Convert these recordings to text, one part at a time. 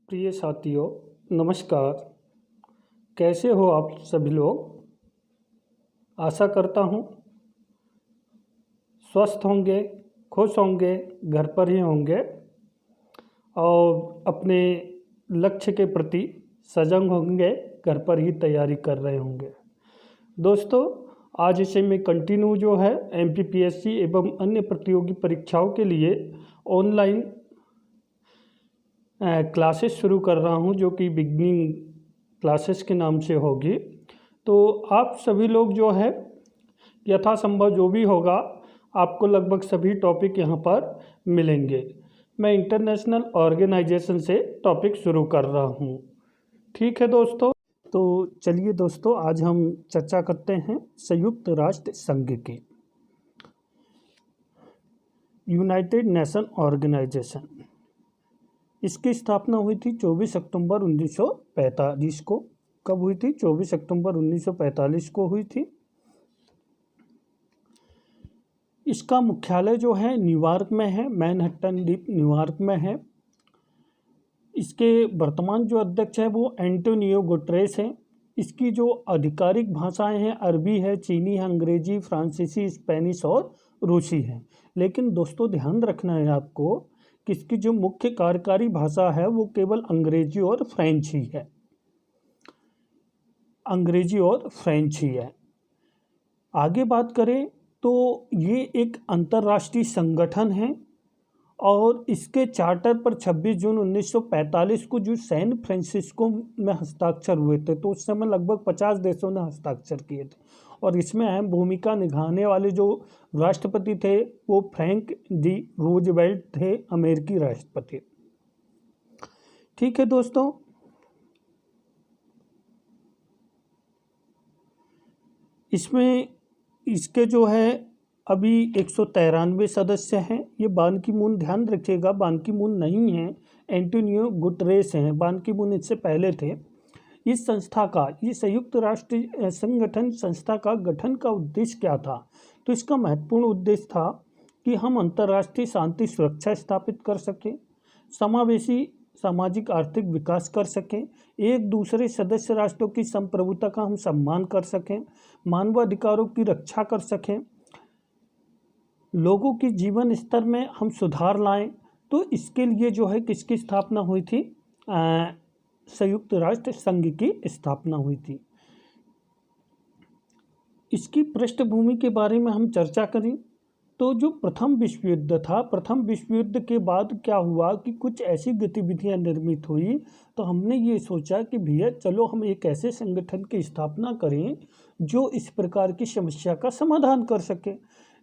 प्रिय साथियों, नमस्कार। कैसे हो आप सभी लोग? आशा करता हूँ स्वस्थ होंगे, खुश होंगे, घर पर ही होंगे और अपने लक्ष्य के प्रति सजग होंगे, घर पर ही तैयारी कर रहे होंगे। दोस्तों, आज इसे मैं कंटिन्यू जो है एमपीपीएससी एवं अन्य प्रतियोगी परीक्षाओं के लिए ऑनलाइन क्लासेस शुरू कर रहा हूं, जो कि बिगनिंग क्लासेस के नाम से होगी। तो आप सभी लोग जो है यथासंभव जो भी होगा आपको लगभग सभी टॉपिक यहां पर मिलेंगे। मैं इंटरनेशनल ऑर्गेनाइजेशन से टॉपिक शुरू कर रहा हूं। ठीक है दोस्तों, तो चलिए दोस्तों, आज हम चर्चा करते हैं संयुक्त राष्ट्र संघ की। यूनाइटेड नेशन ऑर्गेनाइजेशन, इसकी स्थापना हुई थी 24 अक्टूबर 1945 को। कब हुई थी? 24 अक्टूबर 1945 को हुई थी। इसका मुख्यालय जो है न्यूयॉर्क में है, मैनहट्टन द्वीप न्यूयॉर्क में है। इसके वर्तमान जो अध्यक्ष है वो एंटोनियो गुटेरेस हैं। इसकी जो आधिकारिक भाषाएं हैं अरबी है, चीनी है, अंग्रेजी, फ्रांसीसी, स्पेनिश और रूसी है। लेकिन दोस्तों ध्यान रखना है आपको कि इसकी जो मुख्य कार्यकारी भाषा है वो केवल अंग्रेजी और फ्रेंच ही है। अंग्रेजी और फ्रेंच ही है। आगे बात करें तो ये एक अंतर्राष्ट्रीय संगठन है और इसके चार्टर पर 26 जून 1945 को जो सैन फ्रांसिस्को में हस्ताक्षर हुए थे, तो उस समय लगभग 50 देशों ने हस्ताक्षर किए थे। और इसमें अहम भूमिका निभाने वाले जो राष्ट्रपति थे वो फ्रैंक डी रूजवेल्ट थे, अमेरिकी राष्ट्रपति। ठीक है दोस्तों, इसमें इसके जो है अभी 193 सदस्य हैं। ये बान की मून, ध्यान रखिएगा, बान की मून नहीं है, एंटोनियो गुटेरेस हैं। बान की मून इससे पहले थे। इस संस्था का, ये संयुक्त राष्ट्र संगठन संस्था का गठन का उद्देश्य क्या था? तो इसका महत्वपूर्ण उद्देश्य था कि हम अंतर्राष्ट्रीय शांति सुरक्षा स्थापित कर सकें, समावेशी सामाजिक आर्थिक विकास कर सकें, एक दूसरे सदस्य राष्ट्रों की संप्रभुता का हम सम्मान कर सकें, मानवाधिकारों की रक्षा कर सकें, लोगों की जीवन स्तर में हम सुधार लाएं। तो इसके लिए जो है किसकी स्थापना हुई थी? संयुक्त राष्ट्र संघ की स्थापना हुई थी। इसकी पृष्ठभूमि के बारे में हम चर्चा करें तो जो प्रथम विश्व युद्ध था, प्रथम विश्व युद्ध के बाद क्या हुआ कि कुछ ऐसी गतिविधियां निर्मित हुई, तो हमने ये सोचा कि भैया चलो हम एक ऐसे संगठन की स्थापना करें जो इस प्रकार की समस्या का समाधान कर सके।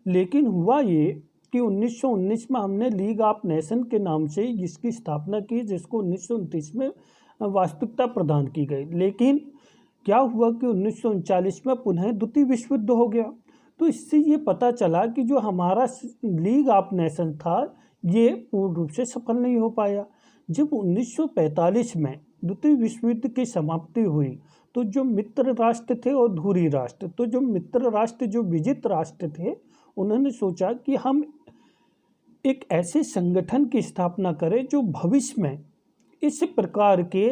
लेकिन हुआ ये कि 1919 में हमने लीग ऑफ नेशन के नाम से इसकी स्थापना की, जिसको 1929 में वास्तविकता प्रदान की गई। लेकिन क्या हुआ कि 1939 में पुनः द्वितीय विश्व युद्ध हो गया। तो इससे ये पता चला कि जो हमारा लीग ऑफ नेशन था ये पूर्ण रूप से सफल नहीं हो पाया। जब 1945 में द्वितीय विश्व युद्ध की समाप्ति हुई तो जो मित्र राष्ट्र थे और धुरी राष्ट्र, तो जो मित्र राष्ट्र, जो विजित राष्ट्र थे, उन्होंने सोचा कि हम एक ऐसे संगठन की स्थापना करें जो भविष्य में इस प्रकार के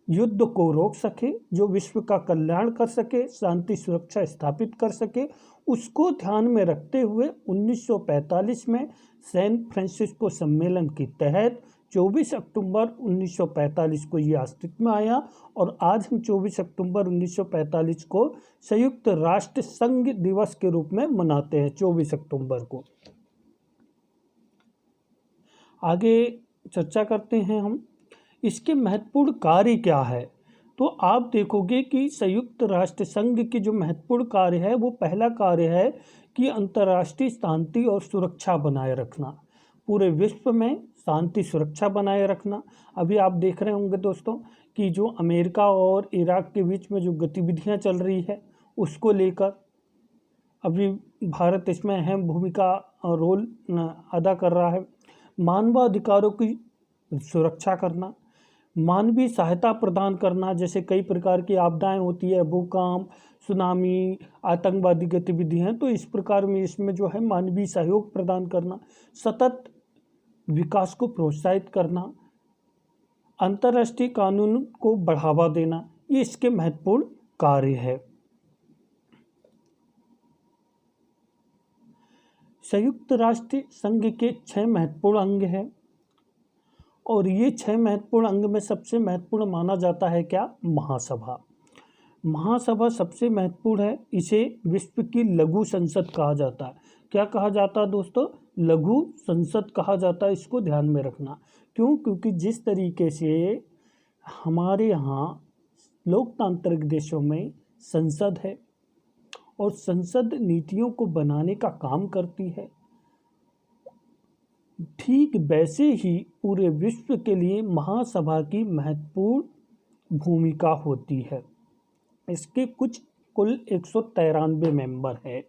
युद्ध को रोक सके, जो विश्व का कल्याण कर सके, शांति सुरक्षा स्थापित कर सके। उसको ध्यान में रखते हुए 1945 में सैन फ्रांसिस्को सम्मेलन के तहत 24 अक्टूबर 1945 को ये अस्तित्व में आया और आज हम 24 अक्टूबर 1945 को संयुक्त राष्ट्र संघ दिवस के रूप में मनाते हैं, 24 अक्टूबर को। आगे चर्चा करते हैं हम, इसके महत्वपूर्ण कार्य क्या है। तो आप देखोगे कि संयुक्त राष्ट्र संघ के जो महत्वपूर्ण कार्य है वो पहला कार्य है कि अंतर्राष्ट्रीय शांति और सुरक्षा बनाए रखना, पूरे विश्व में शांति सुरक्षा बनाए रखना। अभी आप देख रहे होंगे दोस्तों कि जो अमेरिका और इराक के बीच में जो गतिविधियां चल रही है उसको लेकर अभी भारत इसमें अहम भूमिका रोल अदा कर रहा है। मानवाधिकारों की सुरक्षा करना, मानवीय सहायता प्रदान करना, जैसे कई प्रकार की आपदाएं होती है, भूकंप, सुनामी, आतंकवादी गतिविधियां, तो इस प्रकार में इसमें जो है मानवीय सहयोग प्रदान करना, सतत विकास को प्रोत्साहित करना, अंतर्राष्ट्रीय कानून को बढ़ावा देना, ये इसके महत्वपूर्ण कार्य है। संयुक्त राष्ट्र संघ के 6 महत्वपूर्ण अंग हैं और ये 6 महत्वपूर्ण अंग में सबसे महत्वपूर्ण माना जाता है क्या? महासभा। महासभा सबसे महत्वपूर्ण है। इसे विश्व की लघु संसद कहा जाता है। क्या कहा जाता है दोस्तों? लघु संसद कहा जाता है। इसको ध्यान में रखना। क्यों? क्योंकि जिस तरीके से हमारे यहाँ लोकतांत्रिक देशों में संसद है और संसद नीतियों को बनाने का काम करती है, ठीक वैसे ही पूरे विश्व के लिए महासभा की महत्वपूर्ण भूमिका होती है। इसके कुल 193 मेंबर है।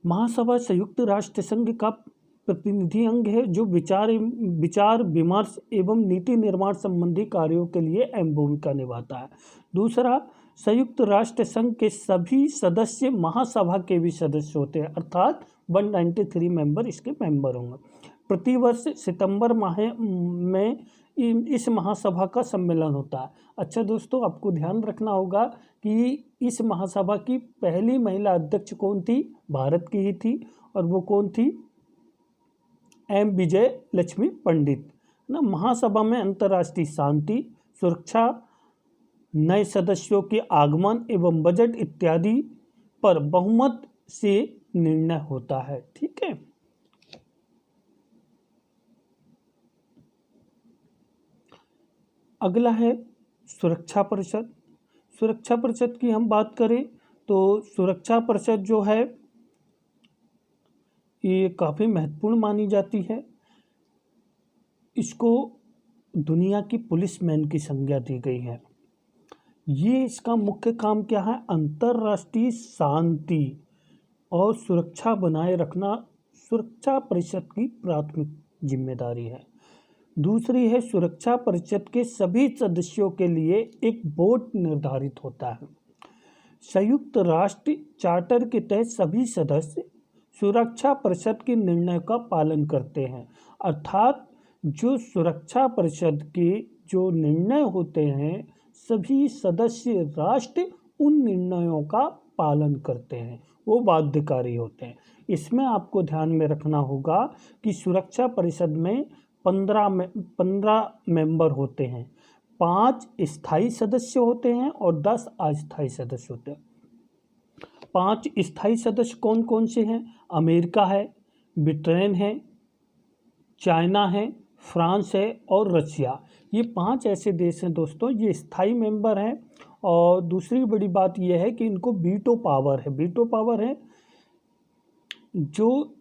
महासभा संयुक्त राष्ट्र संघ का प्रतिनिधि अंग है जो विचार विमर्श एवं नीति निर्माण संबंधी कार्यों के लिए अहम भूमिका निभाता है। दूसरा, संयुक्त राष्ट्र संघ के सभी सदस्य महासभा के भी सदस्य होते हैं, अर्थात 193 मेंबर इसके मेंबर होंगे। प्रतिवर्ष सितंबर माह में इस महासभा का सम्मेलन होता है। अच्छा दोस्तों, आपको ध्यान रखना होगा कि इस महासभा की पहली महिला अध्यक्ष कौन थी? भारत की ही थी, और वो कौन थी? एम विजय लक्ष्मी पंडित ना। महासभा में अंतर्राष्ट्रीय शांति, सुरक्षा, नए सदस्यों के आगमन एवं बजट इत्यादि पर बहुमत से निर्णय होता है। ठीक है। अगला है सुरक्षा परिषद। सुरक्षा परिषद की हम बात करें तो सुरक्षा परिषद जो है ये काफ़ी महत्वपूर्ण मानी जाती है। इसको दुनिया की पुलिसमैन की संज्ञा दी गई है। ये इसका मुख्य काम क्या है? अंतर्राष्ट्रीय शांति और सुरक्षा बनाए रखना सुरक्षा परिषद की प्राथमिक जिम्मेदारी है। दूसरी है, सुरक्षा परिषद के सभी सदस्यों के लिए एक बोर्ड निर्धारित होता है। संयुक्त राष्ट्र चार्टर के तहत सभी सदस्य सुरक्षा परिषद के निर्णय का पालन करते हैं, अर्थात जो सुरक्षा परिषद के जो निर्णय होते हैं सभी सदस्य राष्ट्र उन निर्णयों का पालन करते हैं, वो बाध्यकारी होते हैं। इसमें आपको ध्यान में रखना होगा कि सुरक्षा परिषद में 15 मेंबर होते हैं, 5 स्थायी सदस्य होते हैं और 10 अस्थायी सदस्य होते हैं। 5 स्थायी सदस्य कौन कौन से हैं? अमेरिका है, ब्रिटेन है, चाइना है, फ्रांस है और रशिया। ये 5 ऐसे देश हैं दोस्तों, ये स्थायी मेंबर हैं। और दूसरी बड़ी बात यह है कि इनको वीटो पावर है। वीटो पावर है। जो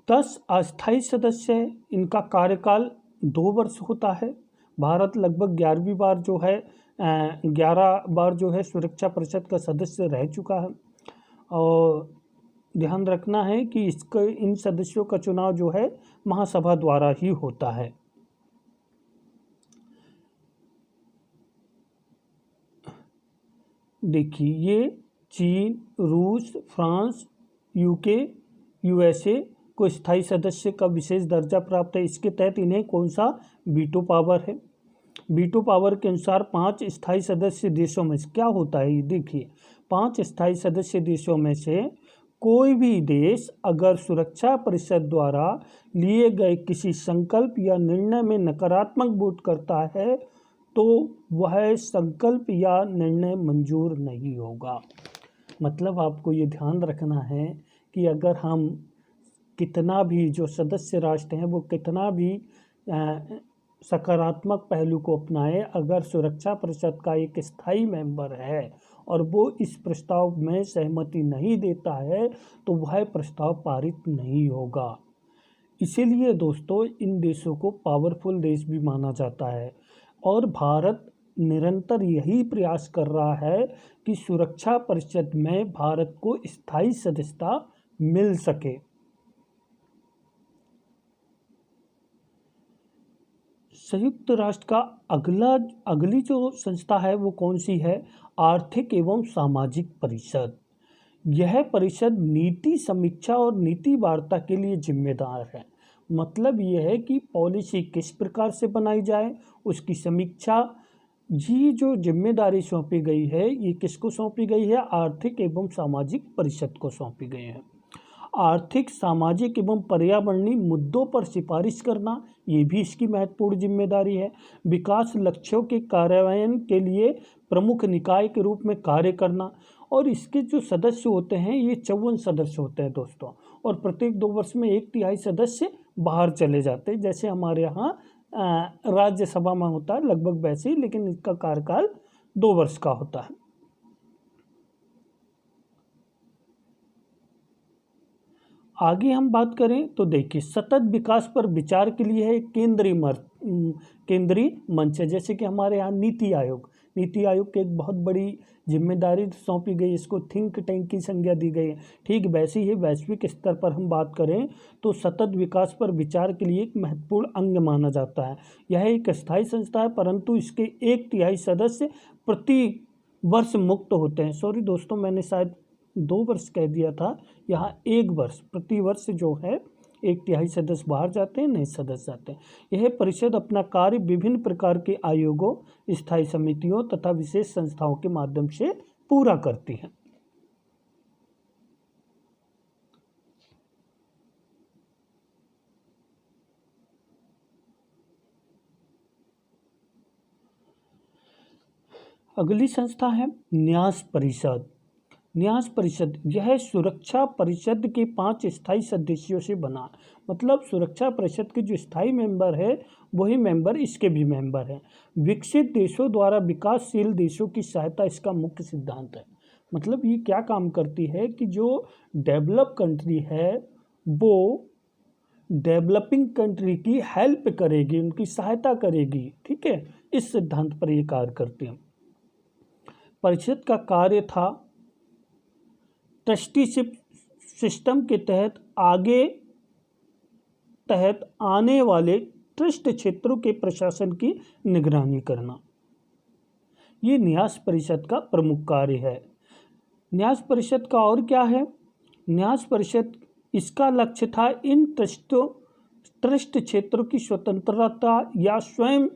10 अस्थायी सदस्य है इनका कार्यकाल 2 वर्ष होता है। भारत लगभग 11वीं बार जो है 11 बार जो है सुरक्षा परिषद का सदस्य रह चुका है। और ध्यान रखना है कि इन सदस्यों का चुनाव जो है महासभा द्वारा ही होता है। देखिए, ये चीन, रूस, फ्रांस, यूके, यूएसए को स्थायी सदस्य का विशेष दर्जा प्राप्त है। इसके तहत इन्हें कौन सा वीटो पावर है। वीटो पावर के अनुसार 5 स्थायी सदस्य देशों में क्या होता है, ये देखिए, 5 स्थायी सदस्य देशों में से कोई भी देश अगर सुरक्षा परिषद द्वारा लिए गए किसी संकल्प या निर्णय में नकारात्मक वोट करता है तो वह संकल्प या निर्णय मंजूर नहीं होगा। मतलब आपको ये ध्यान रखना है कि अगर हम कितना भी जो सदस्य राष्ट्र हैं वो कितना भी सकारात्मक पहलू को अपनाए, अगर सुरक्षा परिषद का एक स्थायी मेंबर है और वो इस प्रस्ताव में सहमति नहीं देता है तो वह प्रस्ताव पारित नहीं होगा। इसीलिए दोस्तों इन देशों को पावरफुल देश भी माना जाता है और भारत निरंतर यही प्रयास कर रहा है कि सुरक्षा परिषद में भारत को स्थायी सदस्यता मिल सके। संयुक्त राष्ट्र का अगली जो संस्था है वो कौन सी है? आर्थिक एवं सामाजिक परिषद। यह परिषद नीति समीक्षा और नीति वार्ता के लिए जिम्मेदार है। मतलब ये है कि पॉलिसी किस प्रकार से बनाई जाए, उसकी समीक्षा। ये जो जिम्मेदारी सौंपी गई है ये किसको सौंपी गई है? आर्थिक एवं सामाजिक परिषद को सौंपी गई है। आर्थिक, सामाजिक एवं पर्यावरणीय मुद्दों पर सिफारिश करना ये भी इसकी महत्वपूर्ण जिम्मेदारी है। विकास लक्ष्यों के कार्यान्वयन के लिए प्रमुख निकाय के रूप में कार्य करना। और इसके जो सदस्य होते हैं ये 54 सदस्य होते हैं दोस्तों, और प्रत्येक 2 वर्ष में 1/3 सदस्य बाहर चले जाते हैं, जैसे हमारे यहाँ राज्यसभा में होता है लगभग वैसे ही, लेकिन इसका कार्यकाल 2 वर्ष का होता है। आगे हम बात करें तो देखिए, सतत विकास पर विचार के लिए है केंद्रीय मंच है, जैसे कि हमारे यहाँ नीति आयोग की एक बहुत बड़ी जिम्मेदारी सौंपी गई, इसको थिंक टैंक की संज्ञा दी गई है। ठीक वैसे ही वैश्विक स्तर पर हम बात करें तो सतत विकास पर विचार के लिए एक महत्वपूर्ण अंग माना जाता है। यह एक स्थायी संस्था है, परंतु इसके 1/3 सदस्य प्रति वर्ष मुक्त होते हैं। सॉरी दोस्तों, मैंने शायद 2 वर्ष कह दिया था, यहाँ 1 वर्ष, प्रति वर्ष जो है 1/3 सदस्य बाहर जाते हैं, नए सदस्य जाते हैं। यह परिषद अपना कार्य विभिन्न प्रकार के आयोगों, स्थायी समितियों तथा विशेष संस्थाओं के माध्यम से पूरा करती है। अगली संस्था है न्यास परिषद। न्यास परिषद यह सुरक्षा परिषद के 5 स्थायी सदस्यों से बना, मतलब सुरक्षा परिषद के जो स्थायी मेंबर है वही मेंबर इसके भी मेंबर हैं। विकसित देशों द्वारा विकासशील देशों की सहायता इसका मुख्य सिद्धांत है। मतलब ये क्या काम करती है कि जो डेवलप कंट्री है वो डेवलपिंग कंट्री की हेल्प करेगी, उनकी सहायता करेगी। ठीक है, इस सिद्धांत पर ये कार्य करती है। परिषद का कार्य था ट्रस्टीशिप सिस्टम के तहत आने वाले ट्रस्ट क्षेत्रों के प्रशासन की निगरानी करना। ये न्यास परिषद का प्रमुख कार्य है। न्यास परिषद का और क्या है? न्यास परिषद, इसका लक्ष्य था इन ट्रस्ट क्षेत्रों की स्वतंत्रता या स्वयं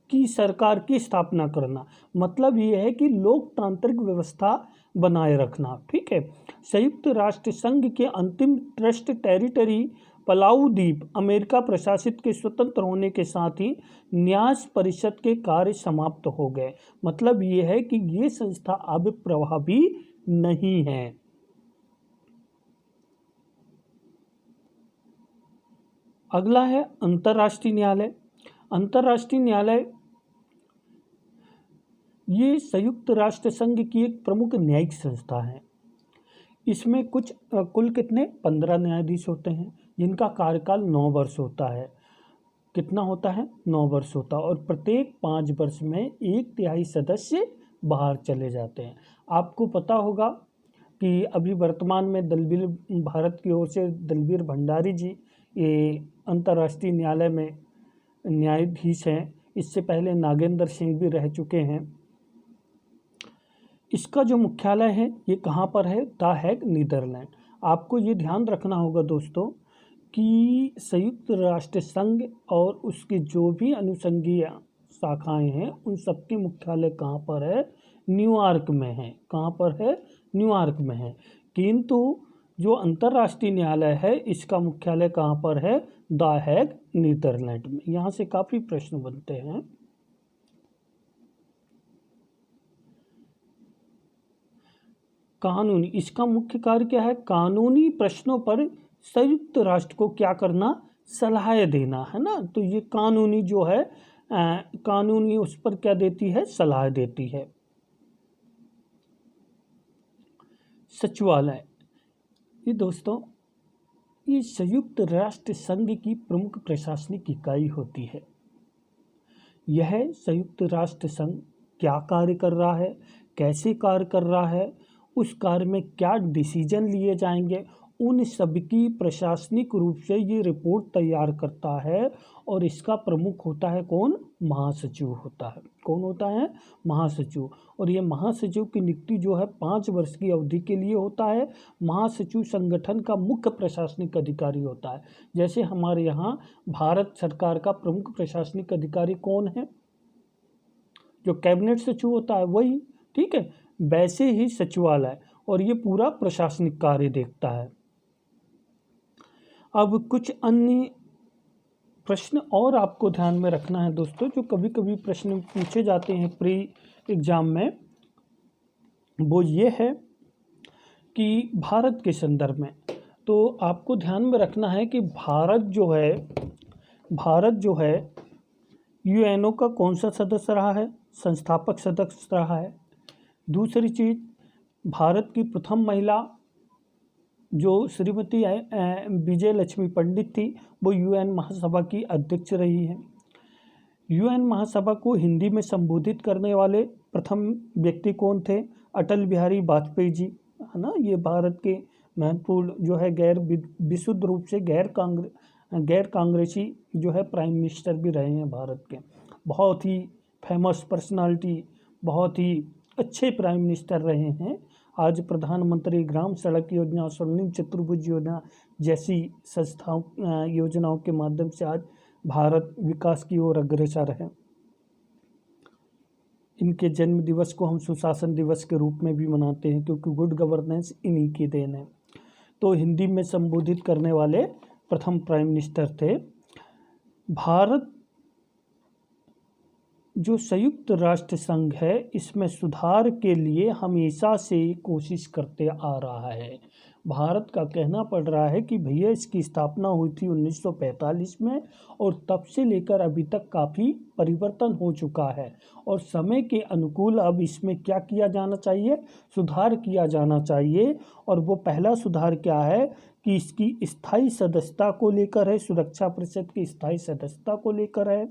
की सरकार की स्थापना करना। मतलब ये है कि लोकतांत्रिक व्यवस्था बनाए रखना। ठीक है, संयुक्त राष्ट्र संघ के अंतिम ट्रस्ट टेरिटरी पलाऊ द्वीप अमेरिका प्रशासित के स्वतंत्र होने के साथ ही न्यास परिषद के कार्य समाप्त हो गए। मतलब ये है कि ये संस्था अब प्रभावी नहीं है। अगला है अंतर्राष्ट्रीय न्यायालय। अंतर्राष्ट्रीय न्यायालय ये संयुक्त राष्ट्र संघ की एक प्रमुख न्यायिक संस्था है। इसमें कुल कितने 15 न्यायाधीश होते हैं, जिनका कार्यकाल 9 वर्ष होता है। कितना होता है? 9 वर्ष होता है। और प्रत्येक 5 वर्ष में 1/3 सदस्य बाहर चले जाते हैं। आपको पता होगा कि अभी वर्तमान में भारत की ओर से दलबीर भंडारी जी ये अंतर्राष्ट्रीय न्यायालय में न्यायाधीश हैं। इससे पहले नागेंद्र सिंह भी रह चुके हैं। इसका जो मुख्यालय है ये कहाँ पर है? The Hague, Netherland. आपको ये ध्यान रखना होगा दोस्तों कि संयुक्त राष्ट्र संघ और उसके जो भी अनुषंगीय शाखाएं हैं उन सबके मुख्यालय कहाँ पर है? न्यूयॉर्क में है। कहाँ पर है? न्यूयॉर्क में है। किंतु जो अंतर्राष्ट्रीय न्यायालय है इसका मुख्यालय कहाँ पर है? द हेग, नीदरलैंड में। यहाँ से काफ़ी प्रश्न बनते हैं। कानूनी, इसका मुख्य कार्य क्या है? कानूनी प्रश्नों पर संयुक्त राष्ट्र को क्या करना? सलाह देना, है ना। तो ये कानूनी जो है कानूनी उस पर क्या देती है? सलाह देती है। सचिवालय, ये दोस्तों ये संयुक्त राष्ट्र संघ की प्रमुख प्रशासनिक इकाई होती है। यह संयुक्त राष्ट्र संघ क्या कार्य कर रहा है, कैसे कार्य कर रहा है, उस कार्य में क्या डिसीजन लिए जाएंगे उन सबकी प्रशासनिक रूप से ये रिपोर्ट तैयार करता है और इसका प्रमुख होता है कौन? महासचिव होता है। कौन होता है? महासचिव। और ये महासचिव की नियुक्ति जो है 5 वर्ष की अवधि के लिए होता है। महासचिव संगठन का मुख्य प्रशासनिक अधिकारी होता है। जैसे हमारे यहाँ भारत सरकार का प्रमुख प्रशासनिक अधिकारी कौन है? जो कैबिनेट सचिव होता है वही, ठीक है। वैसे ही सचिवालय, और ये पूरा प्रशासनिक कार्य देखता है। अब कुछ अन्य प्रश्न और आपको ध्यान में रखना है दोस्तों, जो कभी कभी प्रश्न पूछे जाते हैं प्री एग्जाम में, वो ये है कि भारत के संदर्भ में। तो आपको ध्यान में रखना है कि भारत जो है यूएनओ का कौन सा सदस्य रहा है? संस्थापक सदस्य रहा है। दूसरी चीज़, भारत की प्रथम महिला जो श्रीमती विजय लक्ष्मी पंडित थी, वो यूएन महासभा की अध्यक्ष रही है। यूएन महासभा को हिंदी में संबोधित करने वाले प्रथम व्यक्ति कौन थे? अटल बिहारी वाजपेयी जी, है ना। ये भारत के महत्वपूर्ण जो है विशुद्ध रूप से गैर कांग्रेसी जो है प्राइम मिनिस्टर भी रहे हैं भारत के। बहुत ही फेमस पर्सनालिटी, बहुत ही अच्छे प्राइम मिनिस्टर रहे हैं। आज प्रधानमंत्री ग्राम सड़क योजना, स्वर्णिम चतुर्भुज योजना जैसी योजनाओं के माध्यम से आज भारत विकास की ओर अग्रसर है। इनके जन्म दिवस को हम सुशासन दिवस के रूप में भी मनाते हैं, क्योंकि गुड गवर्नेंस इन्हीं की देन है। तो हिंदी में संबोधित करने वाले प्रथम प्राइम मिनिस्टर थे। भारत जो संयुक्त राष्ट्र संघ है, इसमें सुधार के लिए हमेशा से कोशिश करते आ रहा है। भारत का कहना पड़ रहा है कि भैया इसकी स्थापना हुई थी 1945 में, और तब से लेकर अभी तक काफ़ी परिवर्तन हो चुका है, और समय के अनुकूल अब इसमें क्या किया जाना चाहिए? सुधार किया जाना चाहिए। और वो पहला सुधार क्या है कि इसकी स्थायी सदस्यता को लेकर है, सुरक्षा परिषद की स्थायी सदस्यता को लेकर है।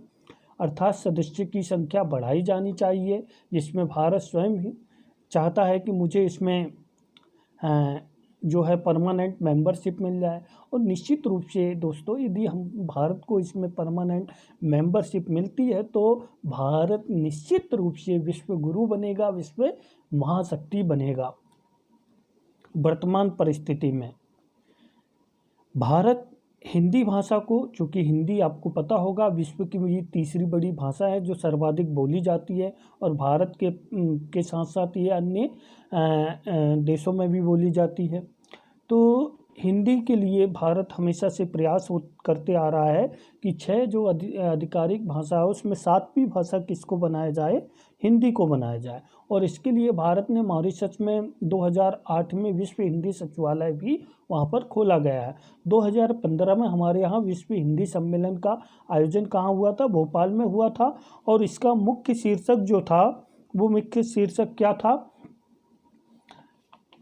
अर्थात सदस्य की संख्या बढ़ाई जानी चाहिए, जिसमें भारत स्वयं ही चाहता है कि मुझे इसमें जो है परमानेंट मेंबरशिप मिल जाए। और निश्चित रूप से दोस्तों, यदि हम भारत को इसमें परमानेंट मेंबरशिप मिलती है तो भारत निश्चित रूप से विश्व गुरु बनेगा, विश्व महाशक्ति बनेगा। वर्तमान परिस्थिति में भारत हिंदी भाषा को, चूँकि हिंदी आपको पता होगा विश्व की ये तीसरी बड़ी भाषा है जो सर्वाधिक बोली जाती है, और भारत के साथ साथ ये अन्य देशों में भी बोली जाती है। तो हिंदी के लिए भारत हमेशा से प्रयास करते आ रहा है कि 6 जो आधिकारिक भाषा है उसमें 7वीं भाषा किसको बनाया जाए? हिंदी को बनाया जाए। और इसके लिए भारत ने मॉरिशस में 2008 में विश्व हिंदी सचिवालय भी वहाँ पर खोला गया है। 2015 में हमारे यहाँ विश्व हिंदी सम्मेलन का आयोजन कहाँ हुआ था? भोपाल में हुआ था। और इसका मुख्य शीर्षक जो था, वो मुख्य शीर्षक क्या था?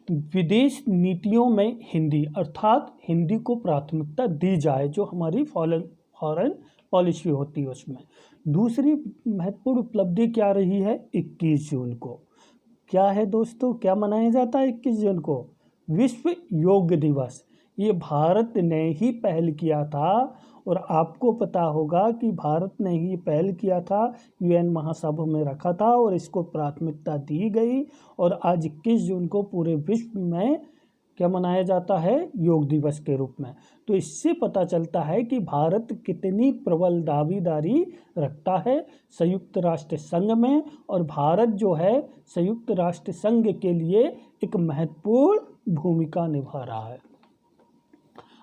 विदेश नीतियों में हिंदी, अर्थात हिंदी को प्राथमिकता दी जाए, जो हमारी फॉरेन पॉलिसी होती है उसमें। दूसरी महत्वपूर्ण उपलब्धि क्या रही है? 21 जून को क्या है दोस्तों? क्या मनाया जाता है 21 जून को? विश्व योग दिवस। ये भारत ने ही पहल किया था, और आपको पता होगा कि भारत ने ही पहल किया था, यूएन महासभा में रखा था और इसको प्राथमिकता दी गई। और आज 21 जून को पूरे विश्व में क्या मनाया जाता है? योग दिवस के रूप में। तो इससे पता चलता है कि भारत कितनी प्रबल दावेदारी रखता है संयुक्त राष्ट्र संघ में, और भारत जो है संयुक्त राष्ट्र संघ के लिए एक महत्वपूर्ण भूमिका निभा रहा है।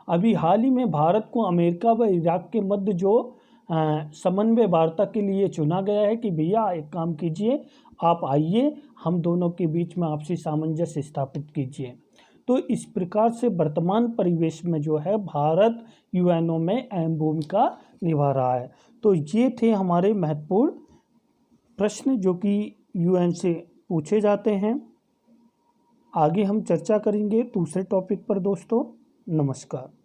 अभी हाल ही में भारत को अमेरिका व इराक के मध्य जो समन्वय वार्ता के लिए चुना गया है कि भैया एक काम कीजिए, आप आइए, हम दोनों के बीच में आपसी सामंजस्य स्थापित कीजिए। तो इस प्रकार से वर्तमान परिवेश में जो है भारत यूएनओ में अहम भूमिका निभा रहा है। तो ये थे हमारे महत्वपूर्ण प्रश्न जो कि यूएन से पूछे जाते हैं। आगे हम चर्चा करेंगे दूसरे टॉपिक पर दोस्तों। नमस्कार।